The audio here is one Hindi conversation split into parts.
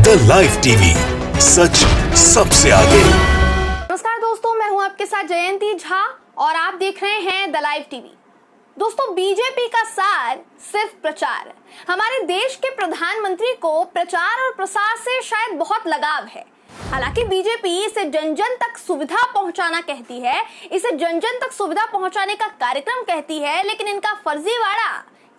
द लाइव टीवी, सच सबसे आगे। नमस्कार दोस्तों, मैं हूं आपके साथ जयंती झा और आप देख रहे हैं द लाइव टीवी। दोस्तों, बीजेपी का सार सिर्फ प्रचार है। हमारे देश के प्रधानमंत्री को प्रचार और प्रसार से शायद बहुत लगाव है। हालांकि बीजेपी इसे जन जन तक सुविधा पहुंचाना कहती है, इसे जन जन तक सुविधा पहुंचाने का कार्यक्रम कहती है, लेकिन इनका फर्जीवाड़ा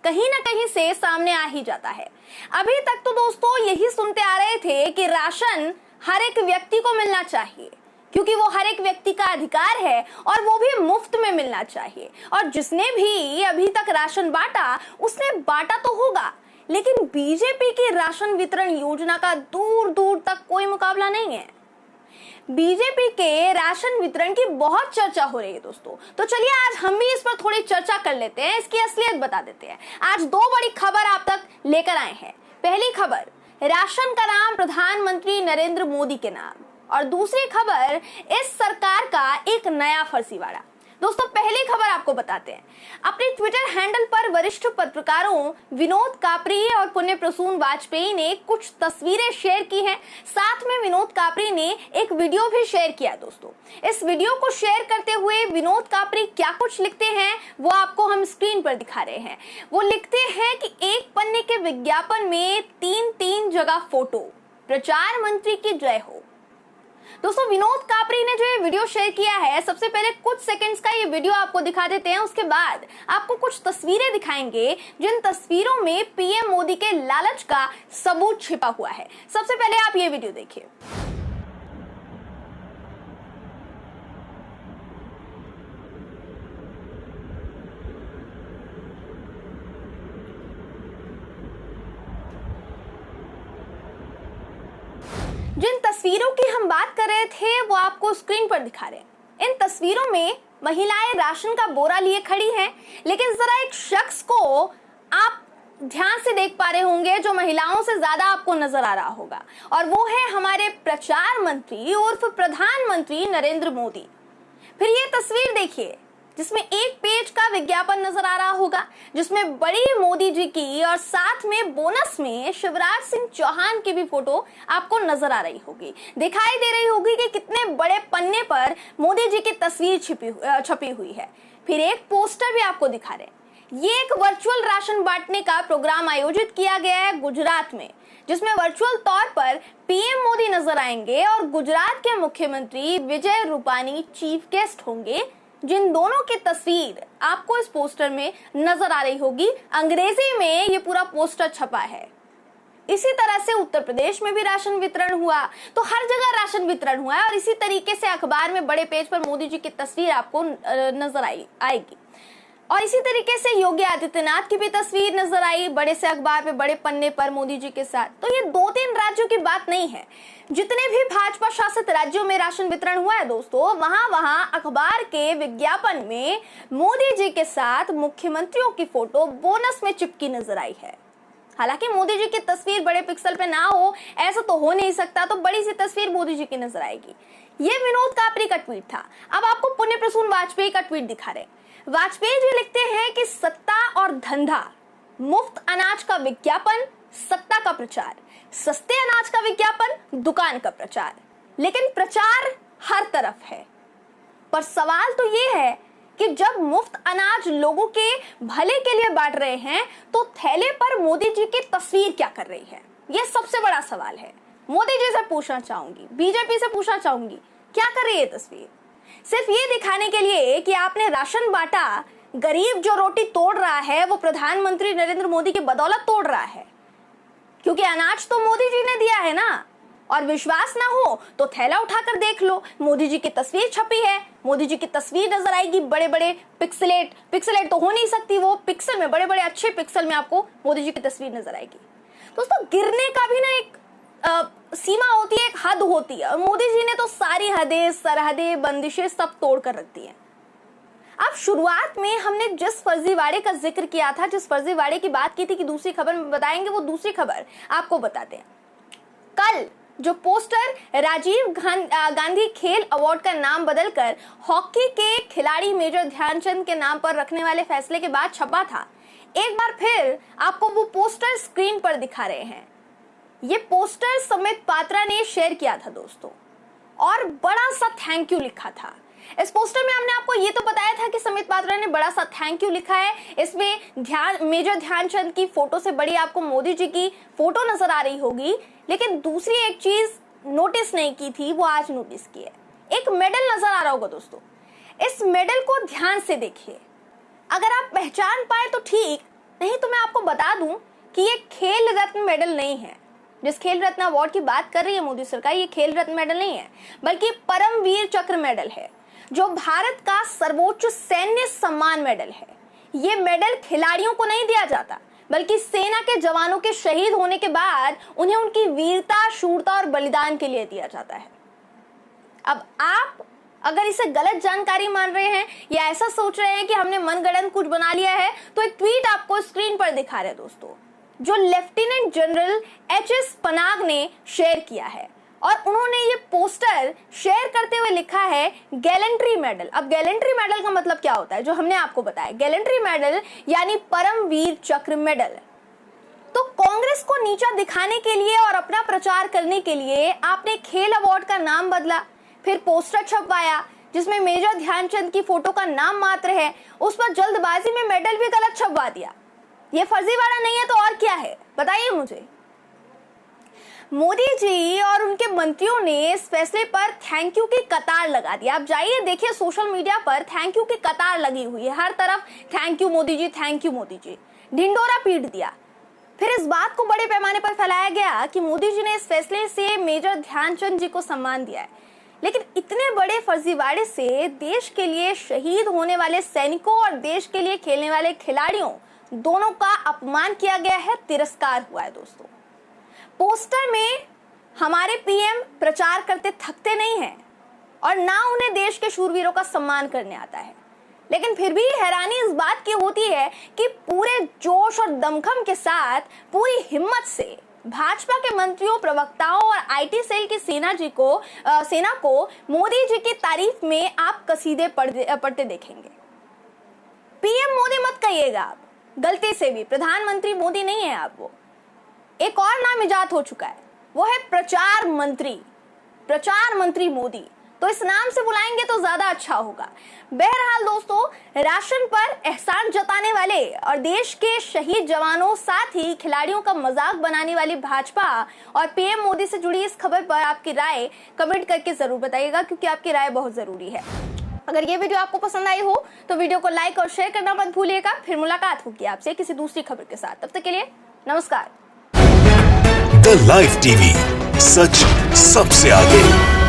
कहीं ना कहीं से सामने आ ही जाता है। अभी तक तो दोस्तों यही सुनते आ रहे थे कि राशन हर एक व्यक्ति को मिलना चाहिए, क्योंकि वो हर एक व्यक्ति का अधिकार है और वो भी मुफ्त में मिलना चाहिए। और जिसने भी अभी तक राशन बांटा उसने बांटा तो होगा, लेकिन बीजेपी की राशन वितरण योजना का दूर दूर तक कोई मुकाबला नहीं है। बीजेपी के राशन वितरण की बहुत चर्चा हो रही है दोस्तों, तो चलिए आज हम भी इस पर थोड़ी चर्चा कर लेते हैं, इसकी असलियत बता देते हैं। आज दो बड़ी खबर आप तक लेकर आए हैं। पहली खबर, राशन का नाम प्रधानमंत्री नरेंद्र मोदी के नाम, और दूसरी खबर, इस सरकार का एक नया फर्जीवाड़ा। दोस्तों, पहली खबर आपको बताते हैं। अपने ट्विटर हैंडल पर वरिष्ठ पत्रकारों विनोद कापरी और पुण्य प्रसून वाजपेयी ने कुछ तस्वीरें शेयर की हैं। साथ में विनोद कापरी ने एक वीडियो भी शेयर किया। दोस्तों, इस वीडियो को शेयर करते हुए विनोद कापरी क्या कुछ लिखते हैं वो आपको हम स्क्रीन पर दिखा रहे हैं। वो लिखते हैं कि एक पन्ने के विज्ञापन में तीन जगह फोटो, प्रचार मंत्री की जय हो। दोस्तों, विनोद कापरी ने जो ये वीडियो शेयर किया है, सबसे पहले कुछ सेकंड्स का ये वीडियो आपको दिखा देते हैं, उसके बाद आपको कुछ तस्वीरें दिखाएंगे जिन तस्वीरों में पीएम मोदी के लालच का सबूत छिपा हुआ है। सबसे पहले आप ये वीडियो देखिए। जिन तस्वीरों की हम बात कर रहे थे वो आपको स्क्रीन पर दिखा रहे हैं। इन तस्वीरों में महिलाएं राशन का बोरा लिए खड़ी हैं, लेकिन जरा एक शख्स को आप ध्यान से देख पा रहे होंगे जो महिलाओं से ज्यादा आपको नजर आ रहा होगा, और वो है हमारे प्रचार मंत्री उर्फ प्रधानमंत्री नरेंद्र मोदी। फिर ये तस्वीर देखिए जिसमें एक पेज का विज्ञापन नजर आ रहा होगा, जिसमें बड़ी मोदी जी की और साथ में बोनस में शिवराज सिंह चौहान की भी फोटो आपको नजर आ रही होगी। दिखाई दे रही होगी कि कितने बड़े पन्ने पर मोदी जी की तस्वीर छपी हुई है। फिर एक पोस्टर भी आपको दिखा रहे हैं। ये एक वर्चुअल राशन बांटने का प्रोग्राम आयोजित किया गया है गुजरात में, जिसमें वर्चुअल तौर पर पीएम मोदी नजर आएंगे और गुजरात के मुख्यमंत्री विजय रूपानी चीफ गेस्ट होंगे, जिन दोनों की तस्वीर आपको इस पोस्टर में नजर आ रही होगी। अंग्रेजी में ये पूरा पोस्टर छपा है। इसी तरह से उत्तर प्रदेश में भी राशन वितरण हुआ, तो हर जगह राशन वितरण हुआ है, और इसी तरीके से अखबार में बड़े पेज पर मोदी जी की तस्वीर आपको नजर आएगी। और इसी तरीके से योगी आदित्यनाथ की भी तस्वीर नजर आई बड़े से अखबार पे, बड़े पन्ने पर मोदी जी के साथ। तो ये 2-3 राज्यों की बात नहीं है। जितने भी भाजपा शासित राज्यों में राशन वितरण हुआ है दोस्तों, वहां अखबार के विज्ञापन में मोदी जी के साथ मुख्यमंत्रियों की फोटो बोनस में चिपकी नजर आई है। हालांकि मोदी जी की तस्वीर बड़े पिक्सल पे ना हो, ऐसा तो हो नहीं सकता, तो बड़ी सी तस्वीर मोदी जी की नजर आएगी। ये विनोद कापरी का ट्वीट था। अब आपको पुण्य प्रसून वाजपेयी का ट्वीट दिखा रहे। वाजपेयी जी लिखते हैं कि सत्ता और धंधा, मुफ्त अनाज का विज्ञापन सत्ता का प्रचार, सस्ते अनाज का विज्ञापन दुकान का प्रचार, लेकिन प्रचार हर तरफ है। पर सवाल तो ये है कि जब मुफ्त अनाज लोगों के भले के लिए बांट रहे हैं, तो थैले पर मोदी जी की तस्वीर क्या कर रही है? ये सबसे बड़ा सवाल है। मोदी जी से पूछना चाहूंगी, बीजेपी से पूछना चाहूंगी, क्या कर रही है तस्वीर? सिर्फ ये दिखाने के लिए कि आपने राशन बांटा, गरीब जो रोटी तोड़ रहा है वो प्रधानमंत्री नरेंद्र मोदी की बदौलत तोड़ रहा है, क्योंकि अनाज तो मोदी जी ने दिया है ना। और विश्वास ना हो तो थैला उठाकर देख लो, मोदी जी की तस्वीर छपी है, मोदी जी की तस्वीर नजर आएगी। बड़े बड़े पिक्सेलेट तो हो नहीं सकती, वो पिक्सल में, बड़े बड़े अच्छे पिक्सल में आपको मोदी जी की तस्वीर नजर आएगी। दोस्तों, गिरने का भी ना एक सीमा होती है, एक हद होती है, और मोदी जी ने तो सारी हदें, सरहदें, बंदिशें सब तोड़ कर रख दी है। अब शुरुआत में हमने जिस फर्जीवाड़े का जिक्र किया था, जिस फर्जीवाड़े की बात की थी कि दूसरी खबर में बताएंगे, वो दूसरी खबर आपको बताते हैं। कल जो पोस्टर राजीव गांधी खेल अवार्ड का नाम बदलकर हॉकी के खिलाड़ी मेजर ध्यानचंद के नाम पर रखने वाले फैसले के बाद छपा था, एक बार फिर आपको वो पोस्टर स्क्रीन पर दिखा रहे हैं। ये पोस्टर संबित पात्रा ने शेयर किया था दोस्तों, और बड़ा सा थैंक यू लिखा था। इस पोस्टर में हमने आपको ये तो बताया था कि संबित पात्रा ने बड़ा सा थैंक यू लिखा है। इसमें मेजर ध्यानचंद की फोटो से बड़ी आपको मोदी जी की फोटो नजर आ रही होगी, लेकिन दूसरी एक चीज नोटिस नहीं की थी, वो आज नोटिस की है। एक मेडल नजर आ रहा होगा दोस्तों, इस मेडल को ध्यान से देखिए। अगर आप पहचान पाए तो ठीक, नहीं तो मैं आपको बता दूं कि ये खेल रत्न मेडल नहीं है। जिस खेल रत्न अवार्ड की बात कर रही है मोदी सरकार, ये खेल रत्न मेडल नहीं है, बल्कि परमवीर चक्र मेडल है, जो भारत का सर्वोच्च सैन्य सम्मान मेडल है। ये मेडल खिलाड़ियों को नहीं दिया जाता, बल्कि सेना के जवानों के शहीद होने के बाद उन्हें उनकी वीरता, शूरता और बलिदान के लिए दिया जाता है। अब आप अगर इसे गलत जानकारी मान रहे हैं या ऐसा सोच रहे हैं कि हमने मनगढ़ंत कुछ बना लिया है, तो एक ट्वीट आपको स्क्रीन पर दिखा रहे हैं दोस्तों, जो लेफ्टिनेंट जनरल एच.एस. पनाग ने शेयर किया है, और उन्होंने ये पोस्टर शेयर करते हुए लिखा है गैलेंट्री मेडल। अब गैलेंट्री मेडल का मतलब क्या होता है, जो हमने आपको बताया, गैलेंट्री मेडल यानी परमवीर चक्र मेडल। तो कांग्रेस को नीचा दिखाने के लिए और अपना प्रचार करने के लिए आपने खेल अवार्ड का नाम बदला, फिर पोस्टर छपवाया जिसमें मेजर ध्यानचंद की फोटो का नाम मात्र है, उस पर जल्दबाजी में मेडल भी गलत छपवा दिया। ये फर्जीवाड़ा नहीं है तो और क्या है, बताइए मुझे। मोदी जी और उनके मंत्रियों ने इस फैसले पर थैंक यू की कतार लगा दी। आप जाइए देखिए, सोशल मीडिया पर थैंक यू की कतार लगी हुई है, हर तरफ thank you Modi ji, thank you Modi ji, ढिंडोरा पीट दिया। फिर इस बात को बड़े पैमाने पर फैलाया गया कि मोदी जी ने इस फैसले से मेजर ध्यानचंद जी को सम्मान दिया है, लेकिन इतने बड़े फर्जीवाड़े से देश के लिए शहीद होने वाले सैनिकों और देश के लिए खेलने वाले खिलाड़ियों दोनों का अपमान किया गया है, तिरस्कार हुआ है दोस्तों। पोस्टर में हमारे पीएम प्रचार करते थकते नहीं हैं और ना उन्हें देश के शूरवीरों का सम्मान करने आता है, लेकिन फिर भी हैरानी इस बात की होती है कि पूरे जोश और दमखम के साथ, पूरी हिम्मत से भाजपा के मंत्रियों, प्रवक्ताओं और आईटी सेल की सेना को मोदी जी की तारीफ में आप कसीदे पढ़ते देखेंगे। पीएम मोदी मत कहिएगा आप, गलती से भी प्रधानमंत्री मोदी नहीं है आप। वो एक और नाम इजाद हो चुका है, वो है प्रचार मंत्री मोदी। तो इस नाम से बुलाएंगे तो ज्यादा अच्छा होगा। बहरहाल दोस्तों, राशन पर एहसान जताने वाले और देश के शहीद जवानों, साथ ही खिलाड़ियों का मजाक बनाने वाली भाजपा और पीएम मोदी से जुड़ी इस खबर पर आपकी राय कमेंट करके जरूर बताइएगा, क्योंकि आपकी राय बहुत जरूरी है। अगर ये वीडियो आपको पसंद आई हो तो वीडियो को लाइक और शेयर करना मत भूलिएगा। फिर मुलाकात होगी आपसे किसी दूसरी खबर के साथ, तब तक के लिए नमस्कार। द लाइव टीवी, सच सबसे आगे।